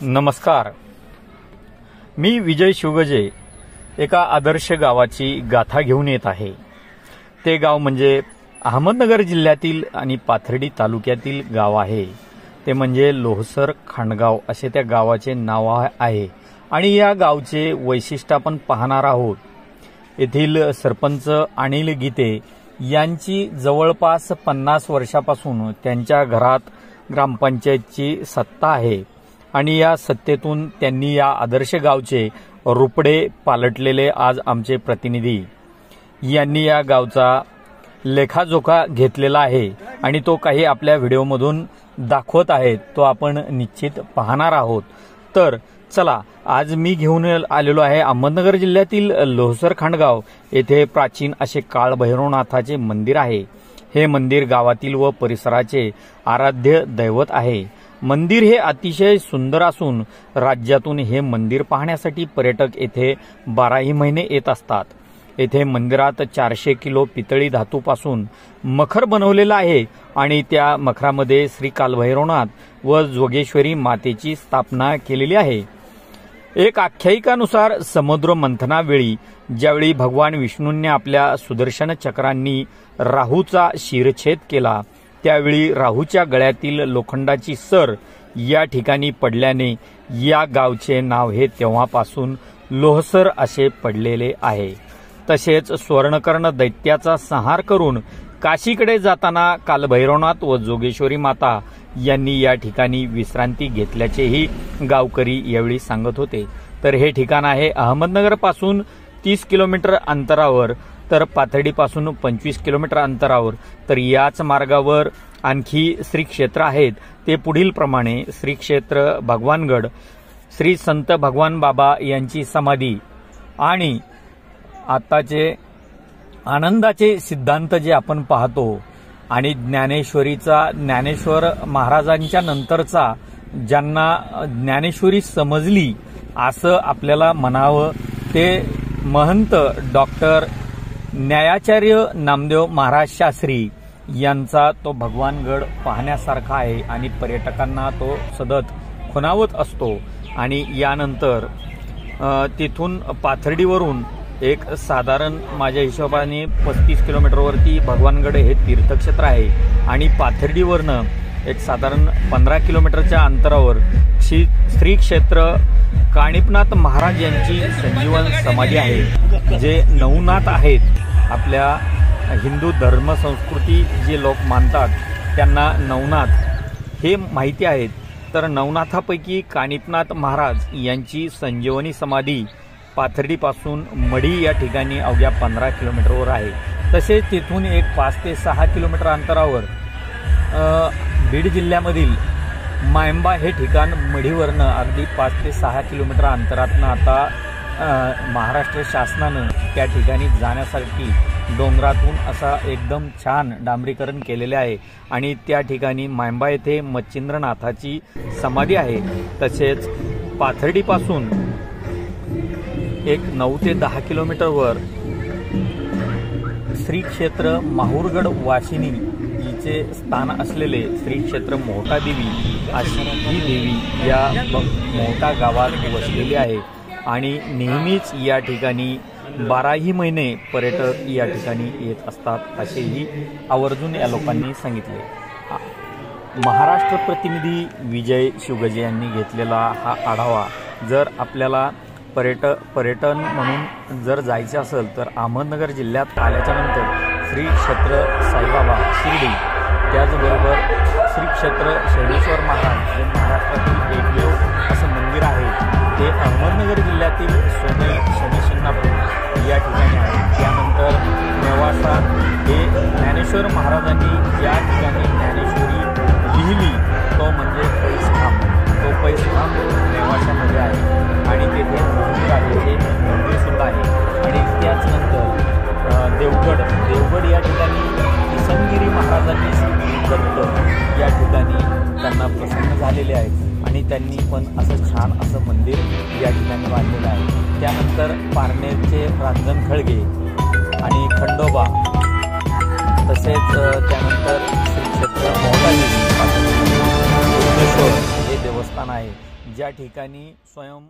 नमस्कार, मी विजय शिवगजे एका आदर्श गावाची गाथा घेऊन येत आहे। ते गाव म्हणजे अहमदनगर जिल्ह्यातील आणि पाथर्डी तालुक्यातील गाव आहे। ते म्हणजे लोहसर खांडगाव असे त्या गावाचे नाव आहे आणि या गावचे वैशिष्ट्य आपण पाहणार आहोत। येथील सरपंच अनिल गीते यांची जवळपास 50 वर्षापासून त्यांच्या घरात ग्रामपंचायतची सत्ता आहे आणि या सत्तेतून त्यांनी या आदर्श गावचे रुपडे पालटलेले आज आमचे प्रतिनिधी यांनी या गावचा लेखाजोखा घेतलेला आहे आणि तो काही आपल्या व्हिडिओमधून दाखवत आहेत, तो आपण निश्चित पाहणार आहोत। तर चला, आज मी घेऊन आलेलो आहे अहमदनगर जिल्ह्यातील लोहसर खांडगाव येथे प्राचीन असे काळभैरवनाथाचे मंदिर आहे। हे मंदिर गावातील व परिसराचे आराध्य दैवत आहे। मंदिर हे अतिशय सुंदर असून राज्यातून हे मंदिर पाहण्यासाठी पर्यटक येथे 12ही महिने येत असतात। येथे मंदिरात 400 किलो पितळी धातूपासून मखर बनवलेला आहे आणि त्या मखरामध्ये श्री कालभैरवनाथ व जोगेश्वरी मातेची स्थापना केलेली आहे। एक आख्यायिकानुसार समुद्र मंथनावेळी ज्यावेळी भगवान विष्णूंनी आपल्या सुदर्शन चक्रांनी राहूचा शिरछेद केला, त्यावेळी राहूच्या गळ्यातील लोखंडाची सर या ठिकाणी पडल्याने या गावचे नाव हे तेव्हापासून लोहसर असे पडलेले आहे। तसेच स्वर्णकर्ण दैत्याचा संहार करून काशीकडे जाताना कालभैरवनाथ व जोगेश्वरी माता यांनी या ठिकाणी विश्रांती घेतल्याचेही गावकरी यावेळी सांगत होते। तर हे ठिकाण आहे अहमदनगर पासून 30 किलोमीटर अंतरावर, तर पाथर्डीपासून 25 किलोमीटर अंतरावर। तर याच मार्गावर आणखी श्री क्षेत्र आहेत, ते पुढील प्रमाणे श्री क्षेत्र भगवानगड, श्री संत भगवान बाबा यांची समाधी आणि आताचे आनंदाचे सिद्धांत जे आपण पाहतो आणि ज्ञानेश्वर महाराजांच्या नंतरचा ज्यांना ज्ञानेश्वरी समजली असं आपल्याला म्हणावं, ते महंत डॉक्टर न्यायाचार्य नामदेव महाराज शास्त्री यांचा तो भगवानगड पाहण्यासारखा आहे आणि पर्यटकांना तो सतत खुणावत असतो। आणि यानंतर तिथून पाथर्डीवरून एक साधारण माझ्या हिशोबाने 35 किलोमीटरवरती भगवानगड हे तीर्थक्षेत्र आहे आणि पाथर्डीवरनं एक साधारण 15 किलोमीटरच्या अंतरावर श्री क्षेत्र कानिपनाथ महाराज यांची संजीवन समाधी आहे। जे नवनाथ आहेत, आपल्या हिंदू धर्म संस्कृती जे लोक मानतात त्यांना नवनाथ हे माहिती आहेत। तर नवनाथापैकी कानिपनाथ महाराज यांची संजीवनी समाधी पाथर्डीपासून मढी या ठिकाणी अवघ्या 15 किलोमीटरवर आहे। तसेच तिथून एक 5 ते 6 किलोमीटर अंतरावर बीड जिल्ह्यामधील मायंबा हे ठिकाण मढीवरनं अगदी 5 ते 6 किलोमीटर अंतरातनं आता महाराष्ट्र शासनानं त्या ठिकाणी जाण्यासाठी डोंगरातून असा एकदम छान डांबरीकरण केलेले आहे आणि त्या ठिकाणी मायंबा येथे मच्छिंद्रनाथाची समाधी आहे। तसेच पाथर्डीपासून एक 9 ते 10 किलोमीटरवर श्री क्षेत्र माहूरगड वाशिनी हिचे स्थान असलेले श्री क्षेत्र मोहटा देवी अशी ही देवी या मोहटा गावात वसलेली आहे आणि नेहमीच या ठिकाणी 12ही महिने पर्यटक या ठिकाणी येत असतात असेही आवर्जून या लोकांनी सांगितले। महाराष्ट्र प्रतिनिधी विजय शिवगजे यांनी घेतलेला हा आढावा। जर आपल्याला पर्यटन म्हणून जर जायचे असेल तर अहमदनगर जिल्ह्यात आल्याच्या नंतर श्री क्षेत्र साईबाबा शिर्डी, त्याचबरोबर श्री क्षेत्र शैलेश्वर महाराज हे महाराष्ट्रातील एकमेव असं मंदिर आहे, ते अहमदनगर जिल्ह्यातील सोने शनी शिंगणापूर या ठिकाणी आहे। त्यानंतर नेवासा हे ज्ञानेश्वर महाराजांनी या ठिकाणी ज्ञानेश्वरी लिहिली, तो म्हणजे पैसधाम, तो पैसधाम नेवाशामध्ये आहे आणि तेथे हे मंदिर सुद्धा आहे। आणि त्याचनंतर देवगड या ठिकाणी किसनगिरी महाराजांनी दत्त या ठिकाणी त्यांना प्रसन्न झालेले आहेत आणि त्यांनी पण असं छान असं मंदिर या ठिकाणी बांधलेलं आहे। त्यानंतर पारनेरचे रांजण खळगे आणि खंडोबा तसेच त्यानंतर श्री क्षेत्र मोहटादेवी हे देवस्थान आहे, ज्या ठिकाणी स्वयं